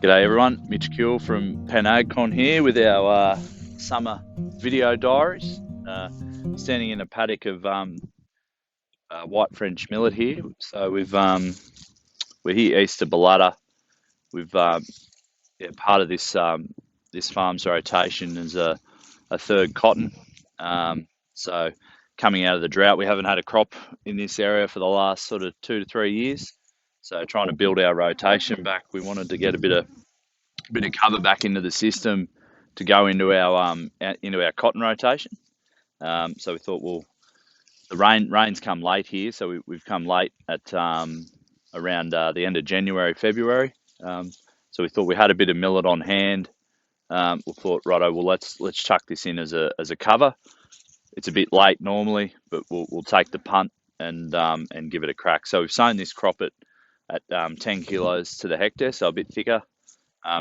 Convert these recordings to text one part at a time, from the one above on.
G'day everyone, Mitch Kuehl from PenAgCon here with our summer video diaries. Standing in a paddock of white French millet here. So we're here east of Balata. We've part of this farm's rotation is a third cotton. So coming out of the drought, we haven't had a crop in this area for the last sort of 2 to 3 years. So trying to build our rotation back, we wanted to get a bit of cover back into the system to go into our cotton rotation. So we thought, well, the rains come late here, so we've come late at around the end of January, February. So we thought we had a bit of millet on hand. We thought, righto, well let's chuck this in as a cover. It's a bit late normally, but we'll take the punt and give it a crack. So we've sown this crop at 10 kilos to the hectare, so a bit thicker,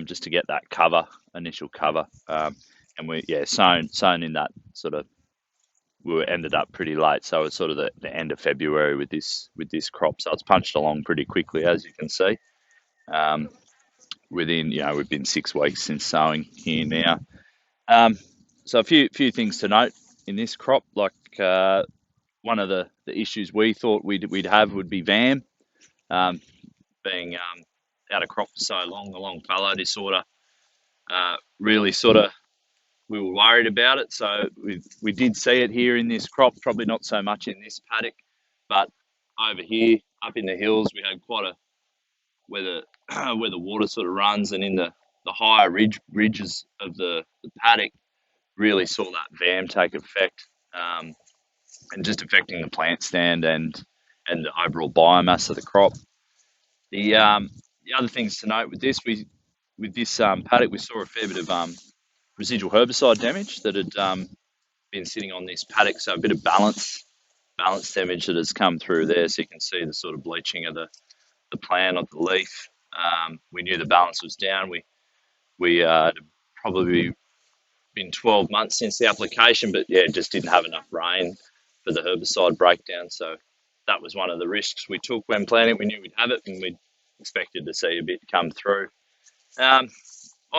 just to get that initial cover. And we sown in that sort of, we ended up pretty late, so it's sort of the end of February with this crop. So it's punched along pretty quickly, as you can see. Within, we've been 6 weeks since sowing here now. So a few things to note in this crop, like one of the issues we thought we'd have would be VAM, being out of crop for so long, the long fallow disorder. Really sort of, we were worried about it. So we did see it here in this crop, probably not so much in this paddock, but over here up in the hills, we had quite a, where the water sort of runs, and in the higher ridges of the paddock, really saw that VAM take effect, and just affecting the plant stand and the overall biomass of the crop. The other things to note with this, paddock, we saw a fair bit of residual herbicide damage that had been sitting on this paddock. So a bit of balance damage that has come through there. So you can see the sort of bleaching of the plant of the leaf. We knew the balance was down. We had probably been 12 months since the application, but yeah, just didn't have enough rain for the herbicide breakdown. So that was one of the risks we took when planting. We knew we'd have it, and we expected to see a bit come through. On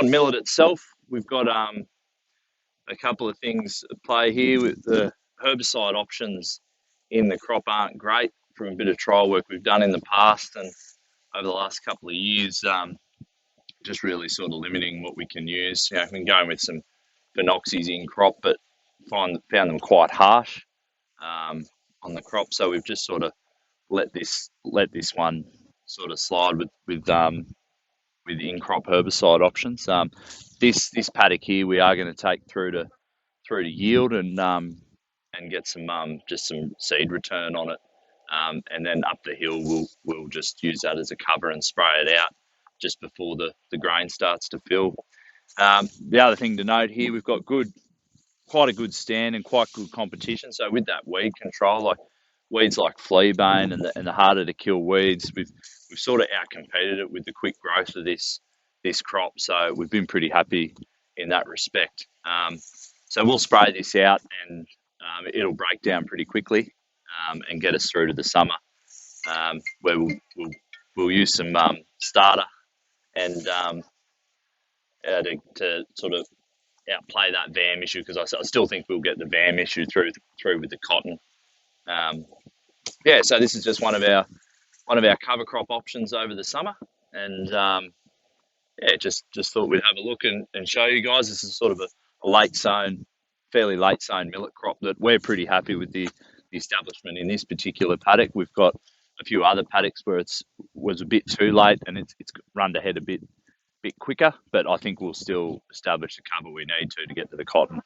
millet itself, we've got a couple of things at play here. With the herbicide options in the crop aren't great from a bit of trial work we've done in the past and over the last couple of years, just really sort of limiting what we can use. We've been going with some phenoxys in crop, but found them quite harsh on the crop. So we've just sort of let this one sort of slide with in-crop herbicide options. This paddock here, we are going to take through to yield and get some just some seed return on it, and then up the hill we'll just use that as a cover and spray it out just before the grain starts to fill. The other thing to note here, we've got quite a good stand and quite good competition. So with that weed control, like weeds like fleabane and the harder to kill weeds, we've sort of outcompeted it with the quick growth of this crop. So we've been pretty happy in that respect. So we'll spray this out, and it'll break down pretty quickly, and get us through to the summer, where we'll use some starter and to sort of outplay that VAM issue, because I still think we'll get the VAM issue through with the cotton. So this is just one of our cover crop options over the summer, and just thought we'd have a look and show you guys. This is sort of a fairly late sown millet crop that we're pretty happy with the establishment in this particular paddock. We've got a few other paddocks where it was a bit too late and it's run ahead a bit quicker, but I think we'll still establish the cover we need to get to the cotton.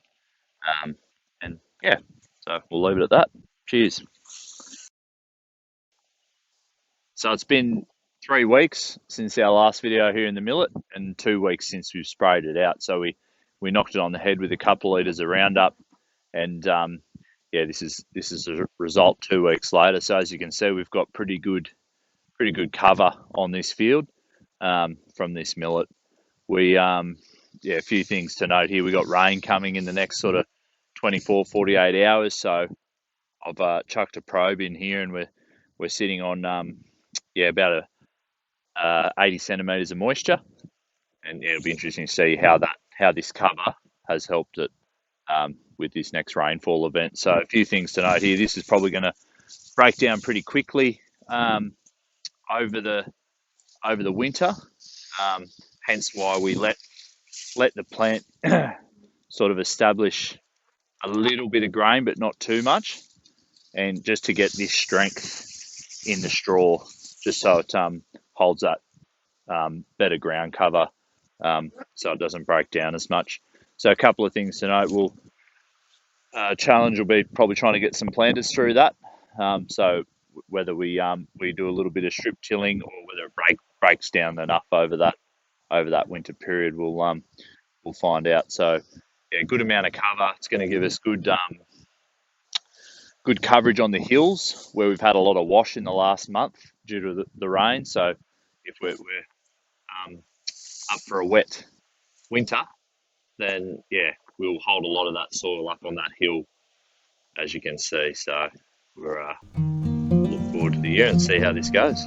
So we'll leave it at that. Cheers. So it's been 3 weeks since our last video here in the millet, and 2 weeks since we've sprayed it out. So we knocked it on the head with a couple of litres of Roundup, and this is the result 2 weeks later. So as you can see, we've got pretty good cover on this field from this millet. A few things to note here. We got rain coming in the next sort of 24, 48 hours. So I've chucked a probe in here, and we're sitting on about 80 centimetres of moisture. and yeah, it'll be interesting to see how this cover has helped it with this next rainfall event. So a few things to note here. This is probably going to break down pretty quickly over the winter. Hence why we let the plant sort of establish a little bit of grain, but not too much, and just to get this strength in the straw, just so it holds that better ground cover, so it doesn't break down as much. So a couple of things to note. Challenge will be probably trying to get some planters through that. So whether we do a little bit of strip tilling or whether it breaks down enough over that winter period, we'll find out. So yeah, good amount of cover. It's going to give us good coverage on the hills where we've had a lot of wash in the last month due to the rain. So if we're up for a wet winter, then yeah, we'll hold a lot of that soil up on that hill, as you can see. So we're look forward to the year and see how this goes.